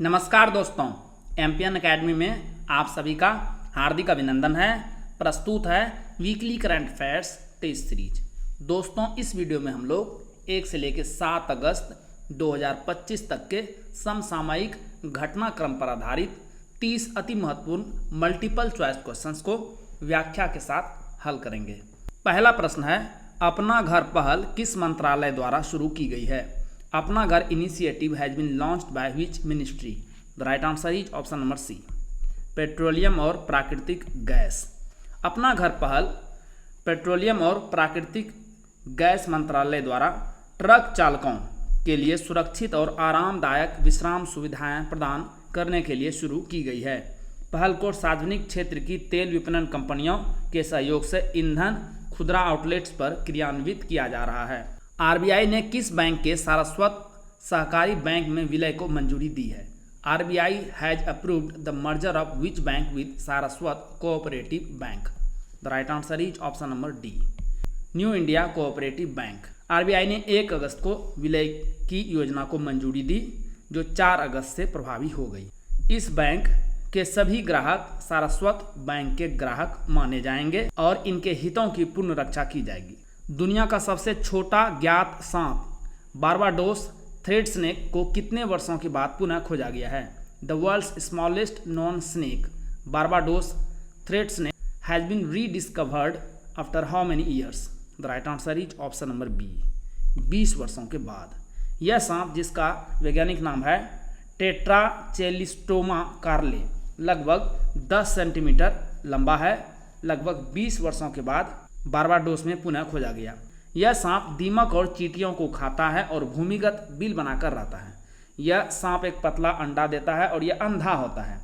नमस्कार दोस्तों, MPN academy में आप सभी का हार्दिक अभिनंदन है। प्रस्तुत है weekly current affairs test series. दोस्तों, इस वीडियो में हम लोग 1 से लेकर 7 अगस्त 2025 तक के समसामयिक घटनाक्रम पर आधारित 30 अति महत्वपूर्ण मल्टीपल चॉइस क्वेश्चंस को व्याख्या के साथ हल करेंगे। पहला प्रश्न है, अपना घर पहल किस मंत्रालय द्वारा शुरू की गई है? Apna Ghar initiative has been launched by which ministry? The right answer is option number C, petroleum और प्राकृतिक गैस। अपना घर पहल पेट्रोलियम और प्राकृतिक गैस मंत्रालय द्वारा ट्रक चालकों के लिए सुरक्षित और आरामदायक विश्राम सुविधाएं प्रदान करने के लिए शुरू की गई है। पहल को सार्वजनिक क्षेत्र की तेल विपणन कंपनियों के सहयोग से ईंधन खुदरा आउटलेट्स पर क्रियान्वित किया जा रहा है। आरबीआई ने किस बैंक के सारस्वत सहकारी बैंक में विलय को मंजूरी दी है? RBI has approved the merger of which bank with Saraswat cooperative bank? The right answer is option number D, new India cooperative bank. RBI ने 1 अगस्त को विलय की योजना को मंजूरी दी, जो 4 अगस्त से प्रभावी हो गई। इस बैंक के सभी ग्राहक सारस्वत बैंक के ग्राहक माने जाएंगे और इनके हितों की पूर्ण रक्षा की जाएगी। दुनिया का सबसे छोटा ज्ञात सांप बारबाडोस थ्रेड स्नेक को कितने वर्षों के बाद पुनः खोजा गया है? The world's smallest known snake Barbados thread snake has been rediscovered after how many years? The right answer is option number B, 20 वर्षों के बाद। यह सांप, जिसका वैज्ञानिक नाम है टेट्राचेलिस्टोमा कार्ले, लगभग 10 सेंटीमीटर लंबा है। लगभग 20 वर्षों के बाद बारबाडोस में पुनः खोजा गया। यह सांप दीमक और चींटियों को खाता है और भूमिगत बिल बनाकर रहता है। यह सांप एक पतला अंडा देता है और यह अंधा होता है।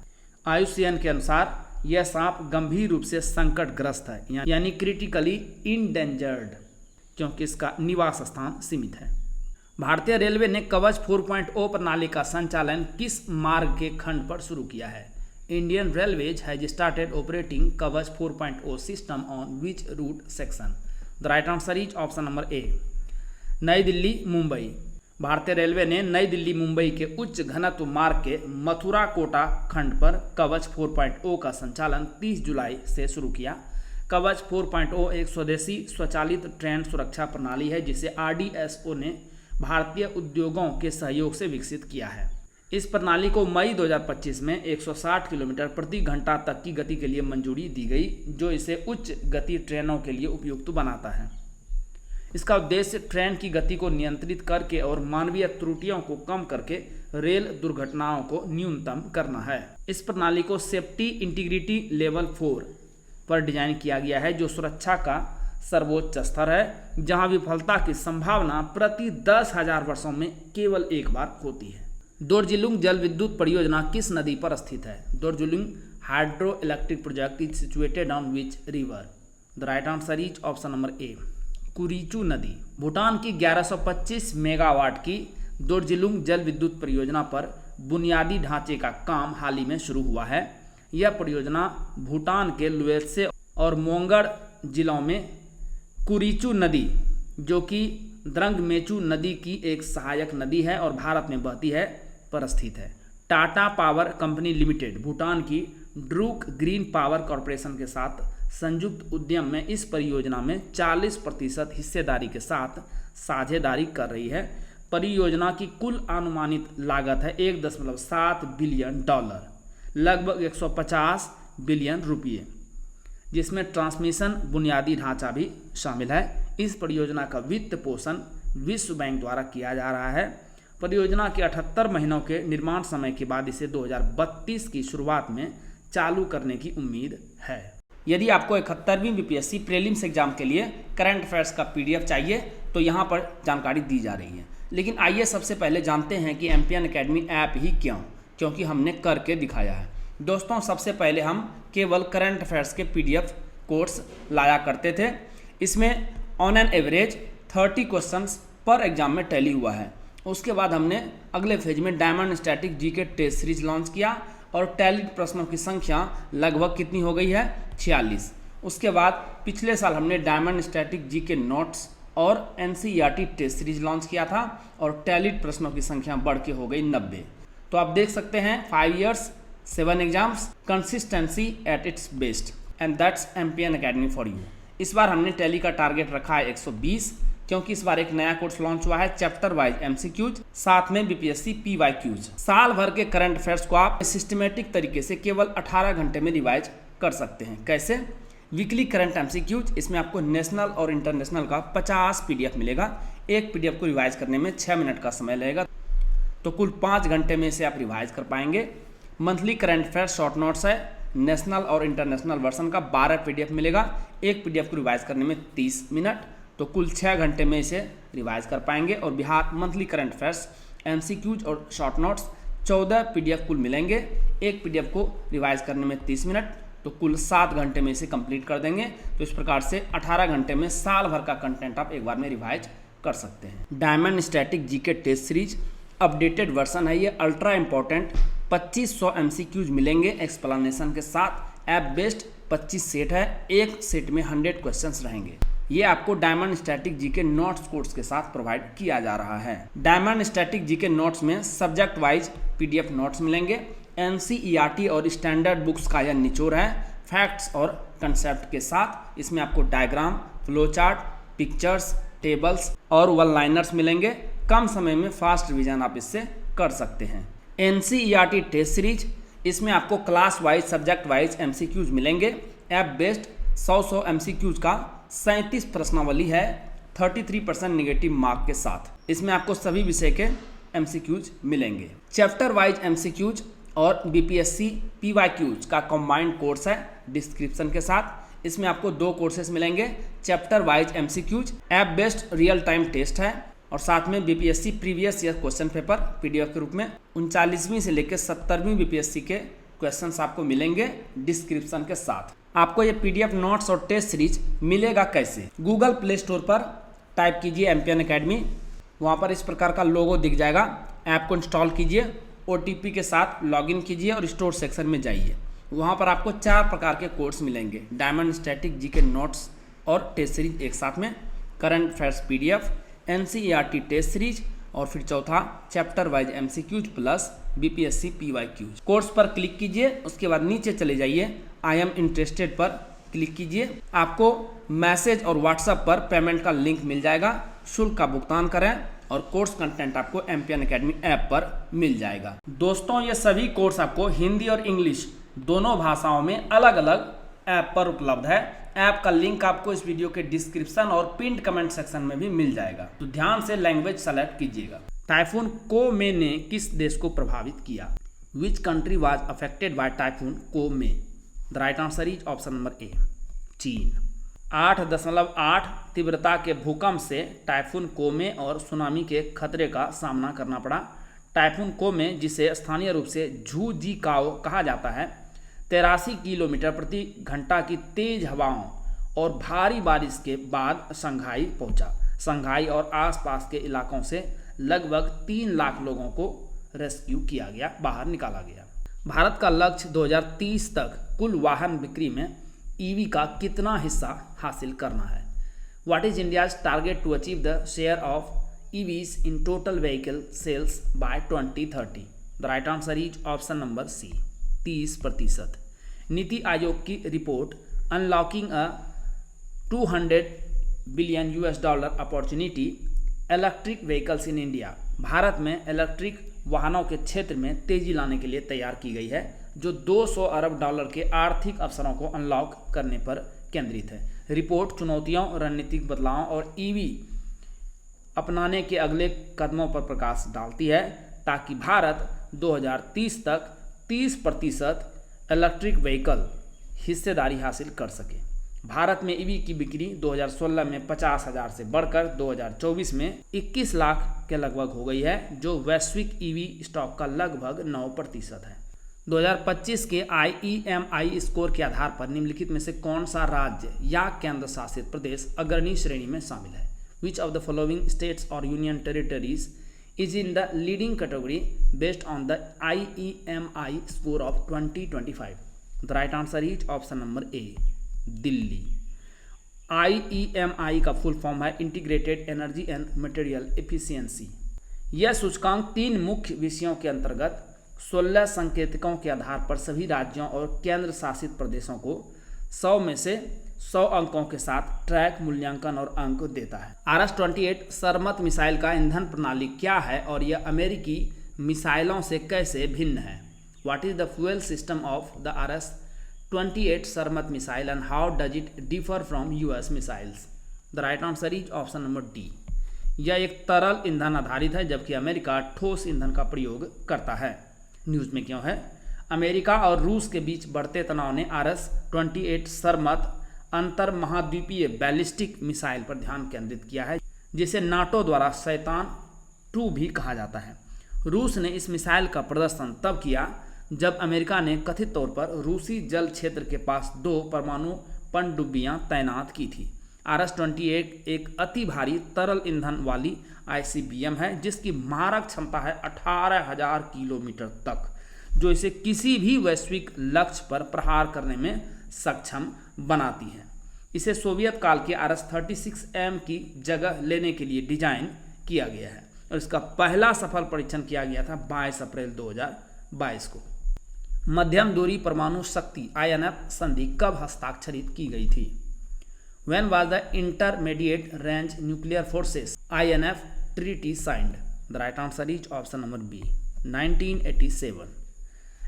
आईयूसीएन के अनुसार यह सांप गंभीर रूप से संकटग्रस्त है, यानी क्रिटिकली इंडेंजर्ड, क्योंकि इसका निवास स्थान सीमित है। भारतीय रेलवे ने कवच 4.0 प्रणाली का संचालन किस मार्ग के खंड पर शुरू किया है? Indian Railways has started operating Kavach 4.0 system on which route section? The right answer is option number A, नई दिल्ली मुंबई। भारतीय रेलवे ने नई दिल्ली मुंबई के उच्च घनत्व मार्ग के मथुरा कोटा खंड पर कवच 4.0 का संचालन 30 जुलाई से शुरू किया। कवच 4.0 एक स्वदेशी स्वचालित ट्रेन सुरक्षा प्रणाली है, जिसे आरडीएसओ ने भारतीय उद्योगों के सहयोग से विकसित किया है। इस प्रणाली को मई 2025 में 160 किलोमीटर प्रति घंटा तक की गति के लिए मंजूरी दी गई, जो इसे उच्च गति ट्रेनों के लिए उपयुक्त बनाता है। इसका उद्देश्य ट्रेन की गति को नियंत्रित करके और मानवीय त्रुटियों को कम करके रेल दुर्घटनाओं को न्यूनतम करना है। इस प्रणाली को सेफ्टी इंटीग्रिटी लेवल 4 पर डिजाइन किया गया है, जो सुरक्षा का सर्वोच्च स्तर है, जहां विफलता की संभावना प्रति 10,000 वर्षों में केवल एक बार होती है। दोरजिलुंग जल विद्युत परियोजना किस नदी पर स्थित है? Dorjilung hydro electric project is situated on which river? The right answer is option number A, Kurichu नदी। भूटान की 1125 मेगावाट की दोरजिलुंग जल विद्युत परियोजना पर बुनियादी ढांचे का काम हाल ही में शुरू हुआ है। यह परियोजना भूटान के लोएत्से और मोंगड़ जिलों में कुरीचू नदी, जो कि द्रंगमेचू नदी की एक सहायक नदी है और भारत में बहती है, पर स्थित है। Tata power company limited Bhutan की ड्रूक ग्रीन पावर कॉरपोरेशन के साथ संयुक्त उद्यम में इस परियोजना में 40% हिस्सेदारी के साथ साझेदारी कर रही है। परियोजना की कुल अनुमानित लागत है $1.7 बिलियन, लगभग 150 बिलियन रुपये, जिसमें ट्रांसमिशन बुनियादी ढांचा भी शामिल है। इस परियोजना का वित्त पोषण विश्व बैंक द्वारा किया जा रहा है। परियोजना के 78 महीनों के निर्माण समय के बाद इसे 2032 की शुरुआत में चालू करने की उम्मीद है। यदि आपको 71वीं बीपीएससी प्रीलिम्स एग्जाम के लिए करंट अफेयर्स का पीडीएफ चाहिए तो यहाँ पर जानकारी दी जा रही है। लेकिन आइए सबसे पहले जानते हैं कि एमपीएन एकेडमी ऐप ही क्यों, क्योंकि हमने करके दिखाया है। दोस्तों, सबसे पहले हम केवल करंट अफेयर्स के पीडीएफ कोर्स लाया करते थे। इसमें ऑन एन एवरेज 30 क्वेश्चंस पर एग्जाम में टैली हुआ है। उसके बाद हमने अगले फेज में diamond static GK test series launch किया और टैली प्रश्नों की संख्या लगभग कितनी हो गई है? 46। उसके बाद पिछले साल हमने डायमंड स्टैटिक जीके नोट्स और एनसीईआरटी टेस्ट सीरीज लॉन्च किया था और टैली प्रश्नों की संख्या बढ़ के हो गई 90। तो आप देख सकते हैं 5 years 7 exams, consistency at its best, and that's MPN academy for you. इस बार हमने टैली का टारगेट रखा है 120, क्योंकि इस बार एक नया कोर्स लॉन्च हुआ है, चैप्टर वाइज एमसीक्यूज, साथ में बीपीएससी पीवाईक्यूज। साल भर के करंट अफेयर्स को आप सिस्टमेटिक तरीके से केवल 18 घंटे में रिवाइज कर सकते हैं। कैसे? वीकली करंट एमसीक्यूज, इसमें आपको नेशनल और इंटरनेशनल का 50 पीडीएफ मिलेगा। एक पीडीएफ को रिवाइज करने में 6 मिनट का समय लगेगा, तो कुल 5 घंटे में इसे आप रिवाइज कर पाएंगे। Monthly current affairs short notes है, नेशनल और इंटरनेशनल वर्जन का 12 पीडीएफ मिलेगा। एक पीडीएफ को रिवाइज करने में 30 मिनट, तो कुल 6 घंटे में इसे रिवाइज कर पाएंगे। और Bihar monthly current affairs MCQs और शॉर्ट नोट्स 14 पीडीएफ कुल मिलेंगे। एक पीडीएफ को रिवाइज करने में 30 मिनट, तो कुल 7 घंटे में इसे कंप्लीट कर देंगे। तो इस प्रकार से 18 घंटे में साल भर का कंटेंट आप एक बार में रिवाइज कर सकते हैं। Diamond static GK test series updated version है ये, अल्ट्रा इंपॉर्टेंट 2500 एमसीक्यूज मिलेंगे एक्सप्लेनेशन के साथ। ऐप बेस्ड 25 सेट है, एक सेट में 100 क्वेश्चंस रहेंगे। ये आपको diamond static GK notes course के साथ प्रोवाइड किया जा रहा है। डायमंड स्टैटिक जीके नोट्स में सब्जेक्ट वाइज पीडीएफ नोट्स मिलेंगे। एनसीईआरटी और स्टैंडर्ड बुक्स का यह निचोड़ है, फैक्ट्स और कंसेप्ट के साथ। इसमें आपको diagram, flow chart, pictures, tables और वन लाइनर्स मिलेंगे। कम समय में फास्ट रिवीजन आप इससे कर सकते हैं। एनसीईआरटी टेस्ट सीरीज, इसमें आपको class wise subject wise MCQs मिलेंगे। ऐप बेस्ड 100 एमसीक्यूज का 37 प्रश्नावली है, 33% नेगेटिव मार्क के साथ। इसमें आपको सभी विषय के एमसीक्यूज मिलेंगे। चैप्टर वाइज एमसीक्यूज और बीपीएससी पीवाईक्यूज का कंबाइंड कोर्स है डिस्क्रिप्शन के साथ। इसमें आपको 2 कोर्सेज मिलेंगे, chapter wise MCQs, app based real time test है, और साथ में BPSC previous year question paper PDF के रूप में 39वीं से लेकर 70वीं बीपीएससी के क्वेश्चंस आपको मिलेंगे डिस्क्रिप्शन के साथ। आपको ये पीडीएफ नोट्स और टेस्ट सीरीज मिलेगा कैसे? गूगल प्ले स्टोर पर टाइप कीजिए एमपीएन अकेडमी, वहाँ पर इस प्रकार का लोगो दिख जाएगा। ऐप को इंस्टॉल कीजिए, ओटीपी के साथ लॉगिन कीजिए और स्टोर सेक्शन में जाइए। वहाँ पर आपको 4 प्रकार के कोर्स मिलेंगे, डायमंड स्टैटिक जीके नोट्स और टेस्ट सीरीज एक साथ में, current affairs PDF, NCERT test series, और फिर चौथा chapter wise MCQs plus BPSC PYQs. Course पर क्लिक कीजिए, उसके बाद नीचे चले जाइए, आई एम इंटरेस्टेड पर क्लिक कीजिए। आपको मैसेज और व्हाट्सएप पर पेमेंट का लिंक मिल जाएगा। शुल्क का भुगतान करें और कोर्स कंटेंट आपको एमपीएन अकेडमी ऐप पर मिल जाएगा। दोस्तों, ये सभी कोर्स आपको हिंदी और इंग्लिश दोनों भाषाओं में अलग अलग ऐप पर उपलब्ध है। ऐप का लिंक आपको इस वीडियो के डिस्क्रिप्शन और पिंड कमेंट सेक्शन में भी मिल जाएगा, तो ध्यान से लैंग्वेज सेलेक्ट कीजिएगा। टाइफून कोमे ने किस देश को प्रभावित किया? Which country was affected by typhoon Kome? The right answer is option number A, चीन। 8.8 तीव्रता के भूकंप से टाइफून कोमे और सुनामी के खतरे का सामना करना पड़ा। टाइफून कोमे, जिसे स्थानीय रूप से झू जी काओ कहा जाता है, 83 किलोमीटर प्रति घंटा की तेज हवाओं और भारी बारिश के बाद शंघाई पहुंचा। शंघाई और आसपास के इलाकों से लगभग 3 लाख लोगों को रेस्क्यू किया गया, बाहर निकाला गया। भारत का लक्ष्य 2030 तक कुल वाहन बिक्री में ईवी का कितना हिस्सा हासिल करना है? What is India's target to achieve the share of EVs in total vehicle sales by 2030? The right answer is option number C, 30%। NITI Aayog की report unlocking a $200 billion opportunity electric vehicles in India, भारत में electric वाहनों के क्षेत्र में तेजी लाने के लिए तैयार की गई है, जो $200 अरब के आर्थिक अवसरों को अनलॉक करने पर केंद्रित है। रिपोर्ट चुनौतियों, रणनीतिक बदलावों और ईवी अपनाने के अगले कदमों पर प्रकाश डालती है, ताकि भारत 2030 तक 30% इलेक्ट्रिक व्हीकल हिस्सेदारी हासिल कर सके। भारत में ईवी की बिक्री 2016 में 50,000 से बढ़कर 2024 में 21 लाख के लगभग हो गई है, जो वैश्विक ईवी स्टॉक का लगभग 9% है। 2025 के IEMI स्कोर के आधार पर निम्नलिखित में से कौन सा राज्य या केंद्र शासित प्रदेश अग्रणी श्रेणी में शामिल है? Which of the following states और union territories is in the leading category based on the IEMI score of 2025? The right answer is option number A, Delhi. IEMI का फुल फॉर्म है integrated energy and material efficiency. यह सूचकांक 3 मुख्य विषयों के अंतर्गत 16 संकेतकों के आधार पर सभी राज्यों और केंद्र शासित प्रदेशों को 100 में से 100 अंकों के साथ ट्रैक मूल्यांकन और अंक देता है। RS-28 सरमत मिसाइल का ईंधन प्रणाली क्या है और यह अमेरिकी मिसाइलों से कैसे भिन्न है? What is the fuel system of the RS-28 Sarmat missile and how does it differ from US missiles? The right answer is option number D. यह एक तरल ईंधन आधारित है जबकि अमेरिका ठोस ईंधन का प्रयोग करता है। न्यूज़ में क्यों है? अमेरिका और रूस के बीच बढ़ते तनाव ने RS-28 सरमत अंतर महाद्वीपीय बैलिस्टिक मिसाइल पर ध्यान केंद्रित किया है, जिसे नाटो द्वारा शैतान 2 भी कहा जाता है। रूस ने इस मिसाइल का प्रदर्शन तब किया जब अमेरिका ने कथित तौर पर रूसी जल क्षेत्र के पास 2 परमाणु पनडुब्बियां तैनात की थी। RS-28 एक अति भारी तरल ईंधन वाली ICBM है जिसकी मारक क्षमता है 18,000 किलोमीटर तक, जो इसे किसी भी वैश्विक लक्ष्य पर प्रहार करने में सक्षम बनाती है। इसे सोवियत काल के RS-36M की जगह लेने के लिए डिजाइन किया गया है और इसका पहला सफल परीक्षण किया गया था 22 अप्रैल 2022 को। मध्यम दूरी परमाणु शक्ति INF संधि कब हस्ताक्षरित की गई थी? When was the Intermediate Range Nuclear Forces INF Treaty signed? The right answer is option number B, 1987।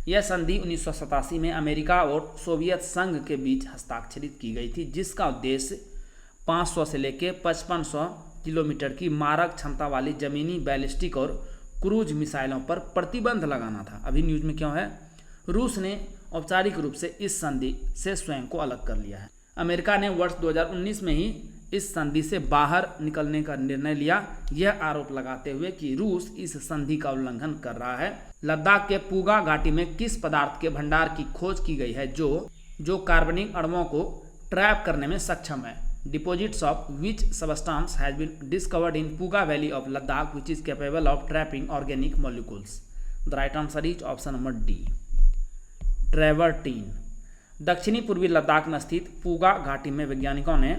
यह संधि 1987 में अमेरिका और सोवियत संघ के बीच हस्ताक्षरित की गई थी, जिसका उद्देश्य 500 से लेकर 5500 किलोमीटर की मारक क्षमता वाली जमीनी बैलिस्टिक और क्रूज मिसाइलों पर प्रतिबंध लगाना था। अभी न्यूज में क्यों है? रूस ने औपचारिक रूप से इस संधि से स्वयं को अलग कर लिया है। अमेरिका ने वर्ष 2019 में ही इस संधि से बाहर निकलने का निर्णय लिया, यह आरोप लगाते हुए कि रूस इस संधि का उल्लंघन कर रहा है। लद्दाख के पूगा घाटी में किस पदार्थ के भंडार की खोज की गई है जो कार्बनिक अणुओं को ट्रैप करने में सक्षम है? Deposits of which substance has been discovered in Puga valley of Ladakh which is capable of trapping organic molecules? The right answer is option number D, travertine. दक्षिणी पूर्वी लद्दाख में स्थित पूगा घाटी में वैज्ञानिकों ने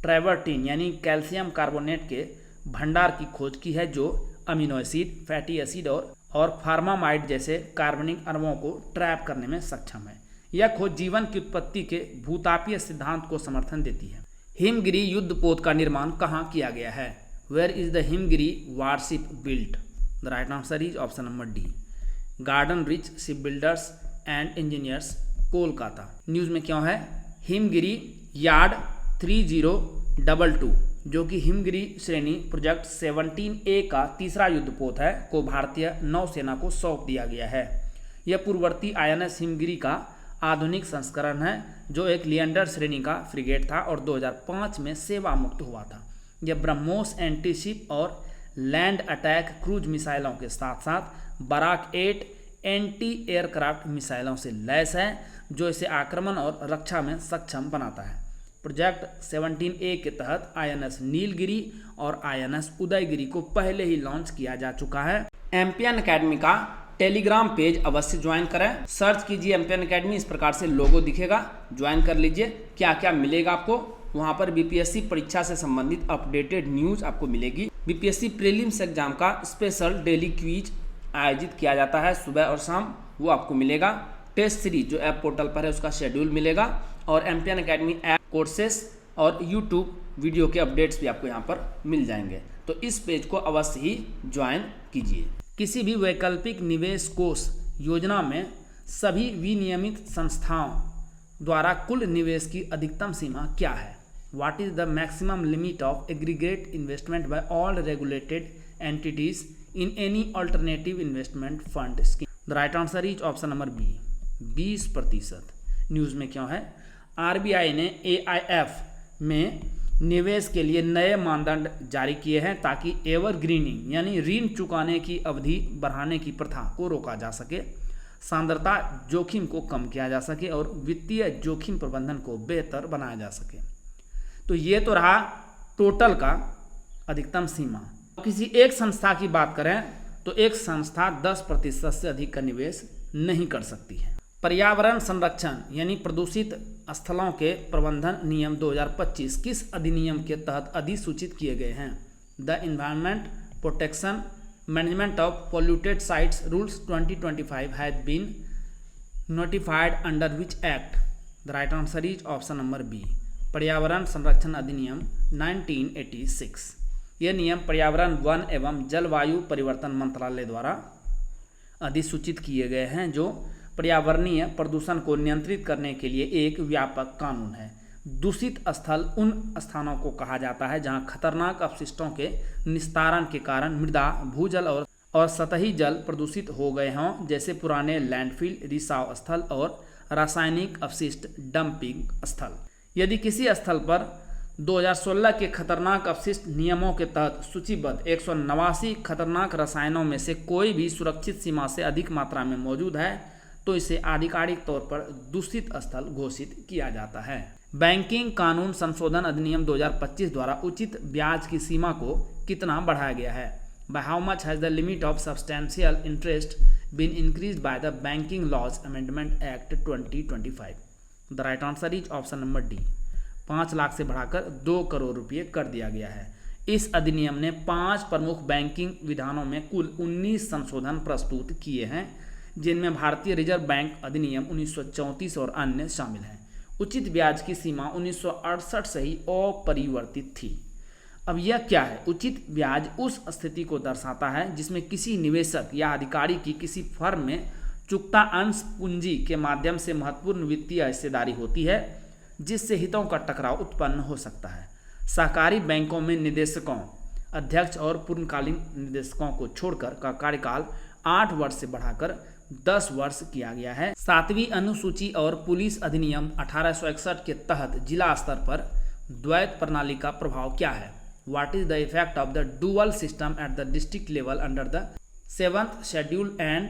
ट्रेवर्टीन यानी कैल्शियम कार्बोनेट के भंडार की खोज की है, जो अमीनो एसिड, फैटी एसिड और फार्मामाइड जैसे कार्बनिक अणुओं को ट्रैप करने में सक्षम है। यह खोज जीवन की उत्पत्ति के भूतापीय सिद्धांत को समर्थन देती है। हिमगिरी युद्धपोत का निर्माण कहाँ किया गया है? Where is the Himgiri warship built? The right answer is option number D, garden reach ship builders and engineers, Kolkata. News में क्यों है? हिमगिरी यार्ड 3022 जो कि हिमगिरी श्रेणी प्रोजेक्ट 17A का तीसरा युद्धपोत है को भारतीय नौसेना को सौंप दिया गया है। यह पूर्ववर्ती INS हिमगिरी का आधुनिक संस्करण है जो एक लिएंडर श्रेणी का फ्रिगेट था और 2005 में सेवा मुक्त हुआ था। यह ब्रह्मोस एंटीशिप और लैंड अटैक क्रूज मिसाइलों के साथ साथ बराक 8 एंटी एयरक्राफ्ट मिसाइलों से लैस है, जो इसे आक्रमण और रक्षा में सक्षम बनाता है। प्रोजेक्ट 17A के तहत INS नीलगिरी और INS उदयगिरी को पहले ही लॉन्च किया जा चुका है। एम्पियन अकेडमी का टेलीग्राम पेज अवश्य ज्वाइन करें। सर्च कीजिए एम्पियन अकेडमी, इस प्रकार से लोगो दिखेगा, ज्वाइन कर लीजिए। क्या क्या मिलेगा आपको? वहाँ पर BPSC परीक्षा से संबंधित अपडेटेड न्यूज आपको मिलेगी। BPSC प्रीलिम्स एग्जाम का स्पेशल डेली क्विज आयोजित किया जाता है सुबह और शाम, वो आपको मिलेगा। टेस्ट सीरीज जो ऐप पोर्टल पर है उसका शेड्यूल मिलेगा और एम्पियन अकेडमी ऐप कोर्सेस और यूट्यूब वीडियो के अपडेट्स भी आपको यहाँ पर मिल जाएंगे। तो इस पेज को अवश्य ही ज्वाइन कीजिए। किसी भी वैकल्पिक निवेश कोष योजना में सभी विनियमित संस्थाओं द्वारा कुल निवेश की अधिकतम सीमा क्या है? What is the maximum limit of aggregate investment by all regulated entities in any alternative investment fund scheme? The right answer is option number B, 20%। News में क्यों है? RBI ने AIF में निवेश के लिए नए मानदंड जारी किए हैं ताकि एवरग्रीनिंग यानी ऋण चुकाने की अवधि बढ़ाने की प्रथा को रोका जा सके, सांद्रता जोखिम को कम किया जा सके और वित्तीय जोखिम प्रबंधन को बेहतर बनाया जा सके। तो ये तो रहा टोटल का अधिकतम सीमा। किसी एक संस्था की बात करें तो एक संस्था 10% से अधिक का निवेश नहीं कर सकती है। पर्यावरण संरक्षण यानी प्रदूषित स्थलों के प्रबंधन नियम 2025 किस अधिनियम के तहत अधिसूचित किए गए हैं? The environment protection management of polluted sites rules 2025 has been notified under which act? The right answer is option number B, पर्यावरण संरक्षण अधिनियम 1986। यह नियम पर्यावरण, वन एवं जलवायु परिवर्तन मंत्रालय द्वारा अधिसूचित किए गए हैं, जो पर्यावरणीय प्रदूषण को नियंत्रित करने के लिए एक व्यापक कानून है। दूषित स्थल उन स्थानों को कहा जाता है जहां खतरनाक अपशिष्टों के निस्तारण के कारण मृदा, भूजल और सतही जल प्रदूषित हो गए हों, जैसे पुराने लैंडफिल, रिसाव स्थल और रासायनिक अपशिष्ट डंपिंग स्थल। यदि किसी स्थल पर 2016 के खतरनाक अपशिष्ट नियमों के तहत सूचीबद्ध 189 खतरनाक रसायनों में से कोई भी सुरक्षित सीमा से अधिक मात्रा में मौजूद है, तो इसे आधिकारिक तौर पर दूषित स्थल घोषित किया जाता है। बैंकिंग कानून संशोधन अधिनियम 2025 द्वारा उचित ब्याज की सीमा को कितना बढ़ाया गया है? By how much has the limit of substantial interest been increased by the banking laws amendment act 2025? The right answer is option number D, 5 lakh से बढ़ाकर 2 करोड़ रुपये कर दिया गया है। इस अधिनियम ने 5 प्रमुख बैंकिंग विधानों में कुल 19 संशोधन प्रस्तुत किए हैं, जिनमें भारतीय रिजर्व बैंक अधिनियम 1934 और अन्य शामिल हैं। उचित ब्याज की सीमा 1968 से ही अपरिवर्तित थी। अब यह क्या है? उचित ब्याज उस स्थिति को दर्शाता है जिसमें किसी निवेशक या अधिकारी की किसी फर्म में चुकता अंश पूंजी के माध्यम से महत्वपूर्ण वित्तीय हिस्सेदारी होती है, जिससे हितों का टकराव उत्पन्न हो सकता है। सहकारी बैंकों में निदेशकों, अध्यक्ष और पूर्णकालीन निदेशकों को छोड़कर का कार्यकाल 8 वर्ष से बढ़ाकर 10 वर्ष किया गया है। 7वीं अनुसूची और पुलिस अधिनियम 1861 के तहत जिला स्तर पर द्वैत प्रणाली का प्रभाव क्या है? What is the effect of the dual system at the district level under the 7th schedule and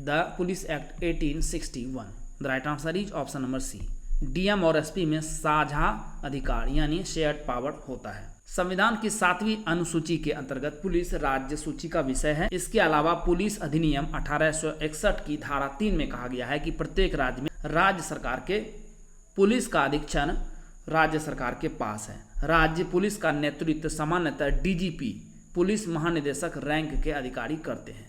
the police act 1861? The right answer is option number C, DM और एसपी में साझा अधिकार यानी शेयर्ड पावर होता है। संविधान की 7वीं अनुसूची के अंतर्गत पुलिस राज्य सूची का विषय है। इसके अलावा पुलिस अधिनियम 1861 की धारा 3 में कहा गया है कि प्रत्येक राज्य में राज्य सरकार के पुलिस का अधीक्षण राज्य सरकार के पास है। राज्य पुलिस का नेतृत्व सामान्यतः डीजीपी, पुलिस महानिदेशक रैंक के अधिकारी करते हैं।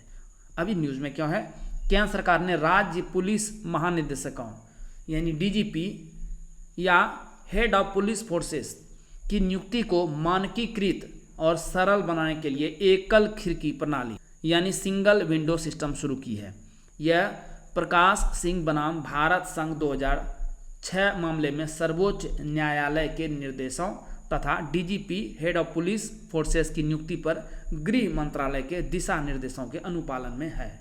अभी न्यूज में क्या है? केंद्र सरकार ने राज्य पुलिस महानिदेशकों यानी डीजीपी या हेड ऑफ पुलिस फोर्सेस की नियुक्ति को मानकीकृत और सरल बनाने के लिए एकल खिड़की प्रणाली यानी सिंगल विंडो सिस्टम शुरू की है। यह प्रकाश सिंह बनाम भारत संघ 2006 मामले में सर्वोच्च न्यायालय के निर्देशों तथा DGP head of police forces की नियुक्ति पर गृह मंत्रालय के दिशा निर्देशों के अनुपालन में है।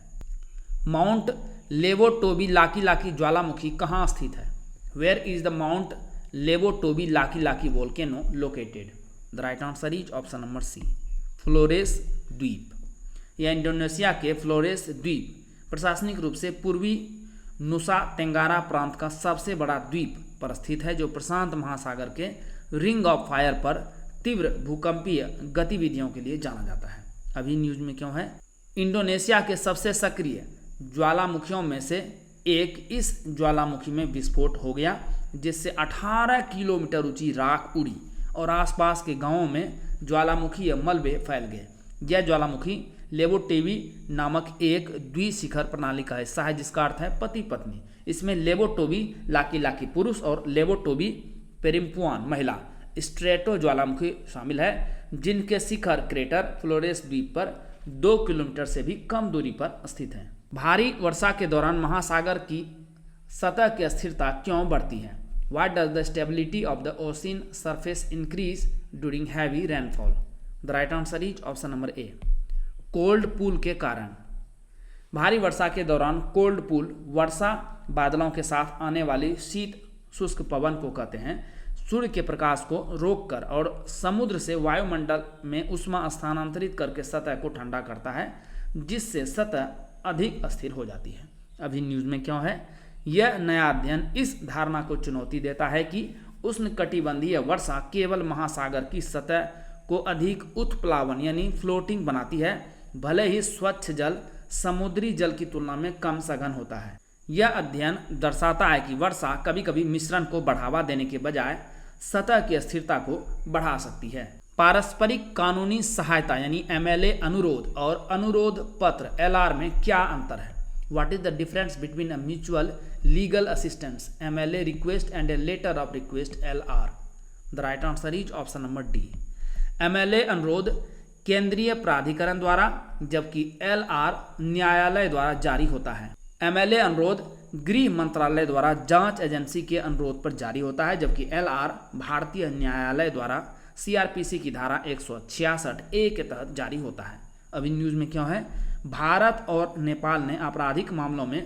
माउंट लेवोटोबी लाकी ज्वालामुखी कहाँ स्थित है? Where is the mount Lewotobi Laki volcano located? The right answer is option number C, Flores द्वीप। यह इंडोनेशिया के फ्लोरेस द्वीप प्रशासनिक रूप से पूर्वी नुसा तेंगारा प्रांत का सबसे बड़ा द्वीप पर स्थित है, जो प्रशांत महासागर के रिंग ऑफ फायर पर तीव्र भूकंपीय गतिविधियों के लिए जाना जाता है। अभी न्यूज में क्यों है? इंडोनेशिया के सबसे सक्रिय ज्वालामुखियों में से एक इस ज्वालामुखी में विस्फोट हो गया, जिससे 18 किलोमीटर ऊंची राख उड़ी और आसपास के गांवों में ज्वालामुखीय मलबे फैल गए। यह ज्वालामुखी लेवोटोबी नामक एक द्विशिखर प्रणाली का हिस्सा है, जिसका अर्थ है पति पत्नी। इसमें लेवोटोबी लाकी पुरुष और लेवोटोबी पेरिम्पुआन महिला स्ट्रेटो ज्वालामुखी शामिल है, जिनके शिखर क्रेटर फ्लोरेस द्वीप पर 2 किलोमीटर से भी कम दूरी पर स्थित हैं। भारी वर्षा के दौरान महासागर की सतह की स्थिरता क्यों बढ़ती है? Why does the stability of the ocean surface increase during heavy rainfall? The right answer is option number A, cold pool के कारण। भारी वर्षा के दौरान कोल्ड पूल वर्षा बादलों के साथ आने वाली शीत शुष्क पवन को कहते हैं। सूर्य के प्रकाश को रोककर और समुद्र से वायुमंडल में ऊष्मा स्थानांतरित करके सतह को ठंडा करता है, जिससे सतह अधिक अस्थिर हो जाती है। अभी न्यूज में क्यों है? यह नया अध्ययन इस धारणा को चुनौती देता है कि उष्णकटिबंधीय वर्षा केवल महासागर की सतह को अधिक उत्प्लावन यानी फ्लोटिंग बनाती है, भले ही स्वच्छ जल समुद्री जल की तुलना में कम सघन होता है। यह अध्ययन दर्शाता है कि वर्षा कभी कभी मिश्रण को बढ़ावा देने के बजाय सतह की स्थिरता को बढ़ा सकती है। पारस्परिक कानूनी सहायता यानी MLA अनुरोध और अनुरोध पत्र LR में क्या अंतर है? What is the difference between a mutual legal assistance MLA request and a letter of request LR? The right answer is option number D. MLA अनुरोध केंद्रीय प्राधिकरण द्वारा जबकि LR न्यायालय द्वारा जारी होता है। MLA अनुरोध गृह मंत्रालय द्वारा जांच एजेंसी के अनुरोध पर जारी होता है जबकि LR भारतीय न्यायालय द्वारा CRPC की धारा 166A के तहत जारी होता है। अभी न्यूज में क्यों है? भारत और नेपाल ने आपराधिक मामलों में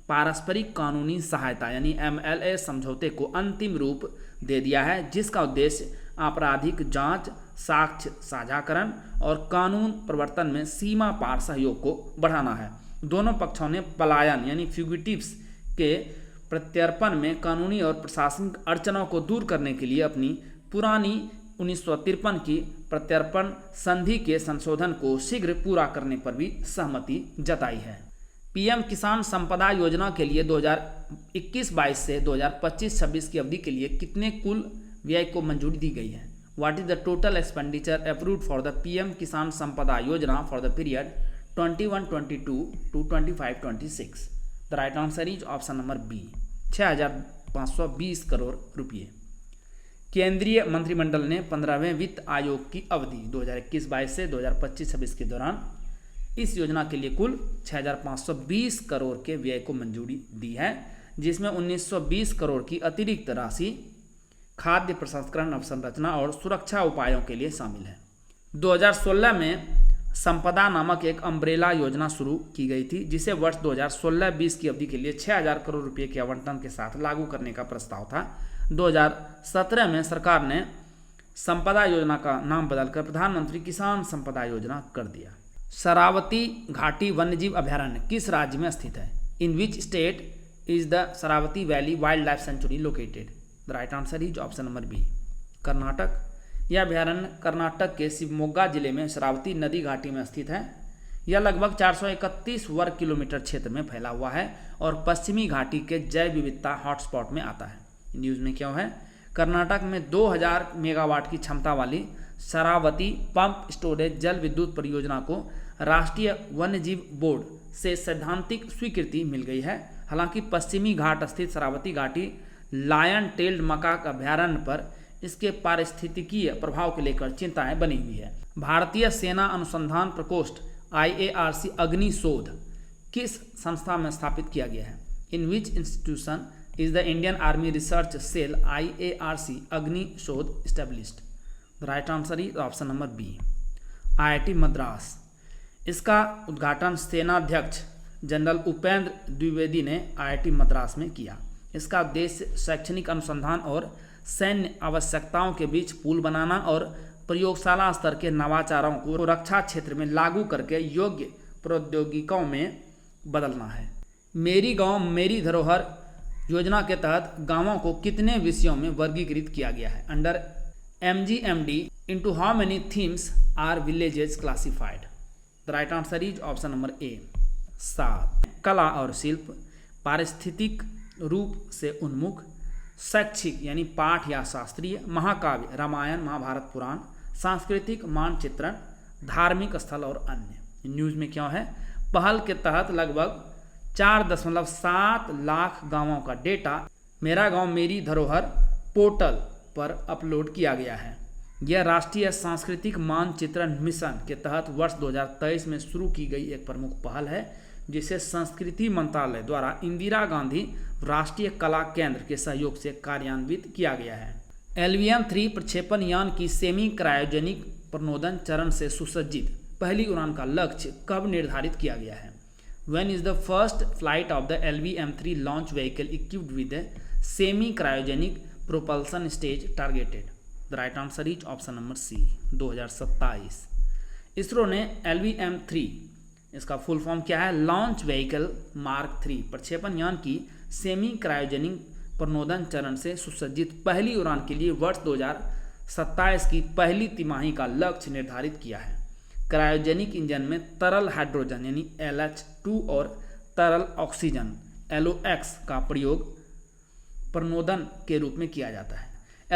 पारस्परिक कानूनी सहायता यानी MLA समझौते को अंतिम रूप दे दिया है जिसका उद्देश्य आपराधिक जांच, साक्ष्य साझाकरण और कानून प्रवर्तन में सीमा पार सहयोग को बढ़ाना है। दोनों पक्षों ने पलायन यानी फ्यूगिटिव्स के प्रत्यर्पण में कानूनी और प्रशासनिक अड़चनों को दूर करने के लिए अपनी पुरानी 1953 की प्रत्यर्पण संधि के संशोधन को शीघ्र पूरा करने पर भी सहमति जताई है। PM किसान संपदा योजना के लिए 2021-22 से 2025-26 की अवधि के लिए कितने कुल व्यय को मंजूरी दी गई है? What is the total expenditure approved for the PM Kisan Sampada Yojana for the period 21-22 to 25-26? The right answer is option number B, 6,520 crore रुपये। केंद्रीय मंत्रिमंडल ने 15वें वित्त आयोग की अवधि 2021-22 से 2025-26 के दौरान इस योजना के लिए कुल 6,520 करोड़ के व्यय को मंजूरी दी है जिसमें 1920 करोड़ की अतिरिक्त राशि खाद्य प्रसंस्करण अवसंरचना और सुरक्षा उपायों के लिए शामिल है। 2016 में संपदा नामक एक अम्ब्रेला योजना शुरू की गई थी जिसे वर्ष 2016-20 की अवधि के लिए 6,000 करोड़ रुपये के आवंटन के साथ लागू करने का प्रस्ताव था। 2017 में सरकार ने संपदा योजना का नाम बदलकर प्रधानमंत्री किसान संपदा योजना कर दिया। शरावती घाटी वन्यजीव अभयारण्य किस राज्य में स्थित है? In which state is the Sharavathi valley wild life sanctuary located? The right answer is option number B, Karnataka. यह अभयारण्य कर्नाटक के शिवमोगा जिले में शरावती नदी घाटी में स्थित है। यह लगभग 431 वर्ग किलोमीटर क्षेत्र में फैला हुआ है और पश्चिमी घाटी के जैव विविधता हॉटस्पॉट में आता है। न्यूज में क्यों है? कर्नाटक में 2000 मेगावाट की क्षमता वाली शरावती पंप स्टोरेज जल विद्युत परियोजना को राष्ट्रीय वन्यजीव बोर्ड से सैद्धांतिक स्वीकृति मिल गई है। हालांकि पश्चिमी घाट स्थित शरावती घाटी लायन टेल्ड मकाक अभयारण्य पर इसके पारिस्थितिकीय प्रभाव को लेकर चिंताएं बनी हुई है। भारतीय सेना अनुसंधान प्रकोष्ठ IARC अग्नि शोध किस संस्था में स्थापित किया गया है? In which institution is the Indian army research cell IARC Agni Shodh established? The right answer is option number B, IIT Madras. इसका उद्घाटन सेनाध्यक्ष जनरल उपेंद्र द्विवेदी ने IIT मद्रास में किया। इसका उद्देश्य शैक्षणिक अनुसंधान और सैन्य आवश्यकताओं के बीच पुल बनाना और प्रयोगशाला स्तर के नवाचारों को रक्षा क्षेत्र में लागू करके योग्य प्रौद्योगिकों में बदलना है। मेरी गांव मेरी धरोहर योजना के तहत गांवों को कितने विषयों में वर्गीकृत किया गया है? Under MGMD into how many themes are villages classified? The right answer is option number ए, 7। कला और शिल्प, पारिस्थितिक रूप से उन्मुख, शैक्षिक यानी पाठ या शास्त्रीय, महाकाव्य रामायण महाभारत पुराण, सांस्कृतिक मानचित्रण, धार्मिक स्थल और अन्य। न्यूज में क्यों है? पहल के तहत लगभग 4.7 लाख गांवों का डेटा मेरा गांव मेरी धरोहर पोर्टल पर अपलोड किया गया है। यह राष्ट्रीय सांस्कृतिक मानचित्रण मिशन के तहत वर्ष 2023 में शुरू की गई एक प्रमुख पहल है जिसे संस्कृति मंत्रालय द्वारा इंदिरा गांधी राष्ट्रीय कला केंद्र के सहयोग से कार्यान्वित किया गया है। LVM-3 प्रक्षेपण यान की सेमी क्रायोजेनिक प्रणोदन चरण से सुसज्जित पहली उड़ान का लक्ष्य कब निर्धारित किया गया है? When is the first flight of the LVM-3 launch vehicle equipped with a semi-cryogenic propulsion stage targeted? The right answer is option number C, 2027। ISRO ने LVM-3 इसका फुल फॉर्म क्या है? लॉन्च व्हीकल मार्क 3 प्रक्षेपण यान की सेमी क्रायोजेनिक प्रणोदन चरण से सुसज्जित पहली उड़ान के लिए वर्ष 2027 की पहली तिमाही का लक्ष्य निर्धारित किया है। क्रायोजेनिक इंजन में तरल हाइड्रोजन यानी LH2 और तरल ऑक्सीजन LOX का प्रयोग प्रणोदन के रूप में किया जाता है।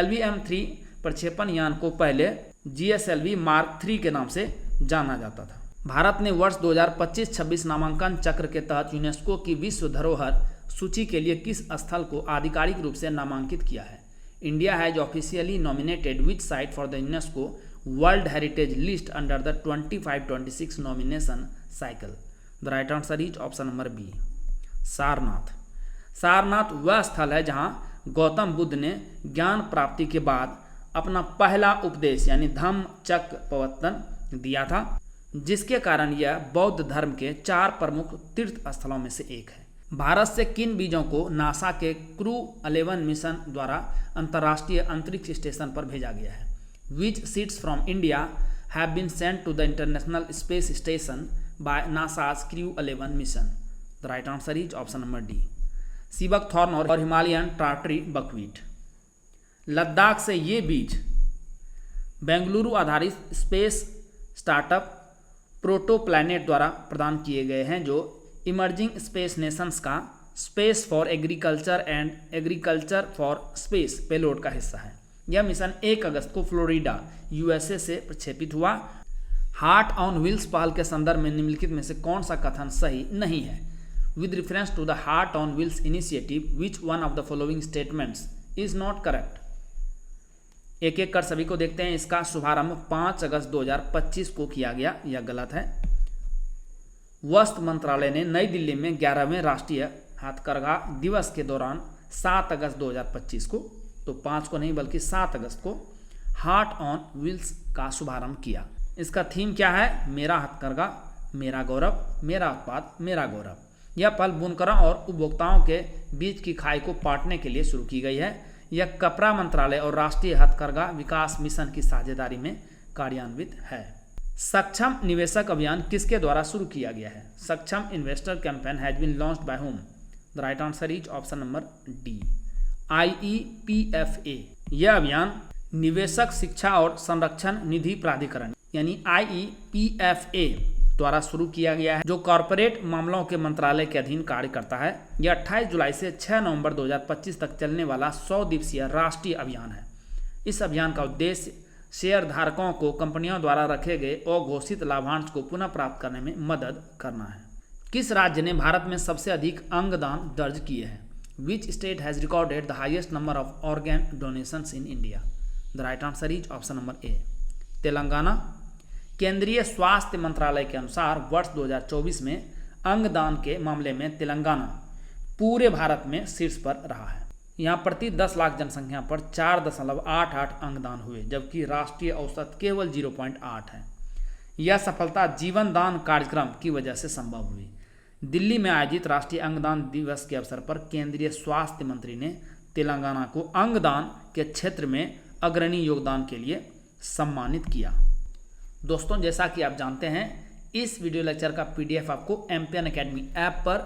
LVM-3 प्रक्षेपण यान को पहले GSLV मार्क 3 के नाम से जाना जाता था। भारत ने वर्ष 2025-26 नामांकन चक्र के तहत यूनेस्को की विश्व धरोहर सूची के लिए किस स्थल को आधिकारिक रूप से नामांकित किया है? India has officially nominated which site for the UNESCO world heritage list under the 25-26 nomination cycle? The right answer is option number B, Sarnath. Sarnath वह स्थल है जहां गौतम बुद्ध ने ज्ञान प्राप्ति के बाद अपना पहला उपदेश यानी धम्मचक्र प्रवर्तन दिया था, जिसके कारण यह बौद्ध धर्म के 4 प्रमुख तीर्थ स्थलों में से एक है। भारत से किन बीजों को नासा के क्रू 11 मिशन द्वारा अंतर्राष्ट्रीय अंतरिक्ष स्टेशन पर भेजा गया है? Which seeds from India have been sent to the international space station by NASA's crew 11 mission? The right answer is option number D, sea buckthorn और हिमालयन टार्टरी बकवीट। लद्दाख से ये बीज बेंगलुरु आधारित स्पेस स्टार्टअप प्रोटोप्लैनेट द्वारा प्रदान किए गए हैं, जो इमर्जिंग स्पेस नेशंस का space for agriculture and agriculture for space payload का हिस्सा है। यह मिशन 1 अगस्त को फ्लोरिडा USA से प्रक्षेपित हुआ। हार्ट ऑन व्हील्स पहल के संदर्भ में निम्नलिखित में से कौन सा कथन सही नहीं है? With reference to the heart on wheels initiative which one of the following statements is not correct? एक एक कर सभी को देखते हैं। इसका शुभारंभ 5 अगस्त 2025 को किया गया, यह गलत है। वस्त्र मंत्रालय ने नई दिल्ली में 11वें राष्ट्रीय हथकरघा दिवस के दौरान 7 अगस्त 2025 को, तो 5 को नहीं बल्कि 7 अगस्त को हार्ट ऑन व्हील्स का शुभारंभ किया। इसका थीम क्या है? मेरा हथकरघा मेरा गौरव, मेरा उत्पाद मेरा गौरव। यह पहल बुनकरों और उपभोक्ताओं के बीच की खाई को पाटने के लिए शुरू की गई है। यह कपड़ा मंत्रालय और राष्ट्रीय हथकरघा विकास मिशन की साझेदारी में कार्यान्वित है। सक्षम निवेशक अभियान किसके द्वारा शुरू किया गया है? Saksham investor campaign has been launched by whom? The right answer is option number D, IEPFA। यह अभियान निवेशक शिक्षा और संरक्षण निधि प्राधिकरण यानी IEPFA द्वारा शुरू किया गया है, जो कॉरपोरेट मामलों के मंत्रालय के अधीन कार्य करता है। यह 28 जुलाई से 6 नवंबर 2025 तक चलने वाला 100 दिवसीय राष्ट्रीय अभियान है। इस अभियान का उद्देश्य शेयर धारकों को कंपनियों द्वारा रखे गए अघोषित लाभांश को पुनः प्राप्त करने में मदद करना है। किस राज्य ने भारत में सबसे अधिक अंगदान दर्ज किए हैं? Which state has recorded the highest number of organ donations in India? The right answer is option number ए, तेलंगाना। केंद्रीय स्वास्थ्य मंत्रालय के अनुसार वर्ष 2024 में अंगदान के मामले में तेलंगाना पूरे भारत में शीर्ष पर रहा है। यहाँ प्रति 10 लाख जनसंख्या पर 4.88 अंगदान हुए, जबकि राष्ट्रीय औसत केवल 0.8 है। यह सफलता जीवन दान कार्यक्रम की वजह से संभव हुई। दिल्ली में आयोजित राष्ट्रीय अंगदान दिवस के अवसर पर केंद्रीय स्वास्थ्य मंत्री ने तेलंगाना को अंगदान के क्षेत्र में अग्रणी योगदान के लिए सम्मानित किया। दोस्तों, जैसा कि आप जानते हैं, इस वीडियो लेक्चर का PDF आपको एम्पियन एकेडमी ऐप पर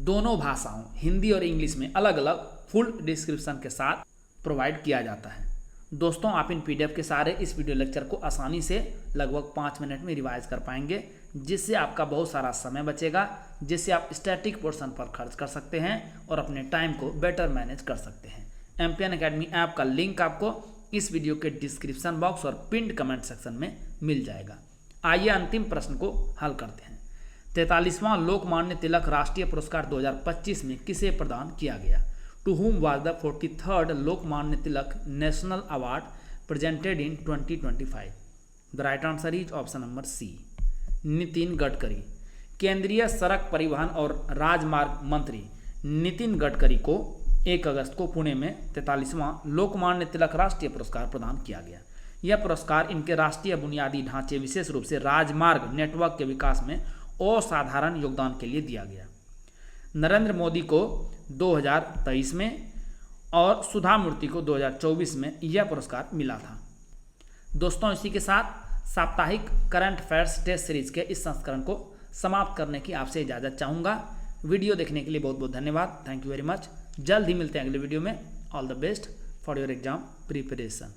दोनों भाषाओं हिंदी और इंग्लिश में अलग अलग फुल डिस्क्रिप्शन के साथ प्रोवाइड किया जाता है। दोस्तों, आप इन PDF के सारे इस वीडियो लेक्चर को आसानी से लगभग 5 मिनट में रिवाइज कर पाएंगे, जिससे आपका बहुत सारा समय बचेगा, जिससे आप स्टैटिक पोर्शन पर खर्च कर सकते हैं और अपने टाइम को बेटर मैनेज कर सकते हैं। एम्पियन एकेडमी ऐप का लिंक आपको इस वीडियो के डिस्क्रिप्शन बॉक्स और पिन्ड कमेंट सेक्शन में मिल जाएगा। आइए अंतिम प्रश्न को हल करते हैं। 43वां लोकमान्य तिलक राष्ट्रीय पुरस्कार 2025 में किसे प्रदान किया गया? To whom was the 43rd Lokmanya Tilak national award presented in 2025? The right answer is option number C, Nitin Gadkari. केंद्रीय सड़क परिवहन और राजमार्ग मंत्री नितिन गडकरी को 1 अगस्त को पुणे में 43वां लोकमान्य तिलक राष्ट्रीय पुरस्कार प्रदान किया गया। यह पुरस्कार इनके राष्ट्रीय बुनियादी ढांचे, विशेष रूप से राजमार्ग नेटवर्क के विकास में असाधारण योगदान के लिए दिया गया। नरेंद्र मोदी को 2023 में और सुधा मूर्ति को 2024 में यह पुरस्कार मिला था। दोस्तों, इसी के साथ साप्ताहिक करंट अफेयर्स टेस्ट सीरीज के इस संस्करण को समाप्त करने की आपसे इजाज़त चाहूँगा। वीडियो देखने के लिए बहुत बहुत धन्यवाद। Thank you very much. जल्द ही मिलते हैं अगले वीडियो में। All the best for your exam preparation.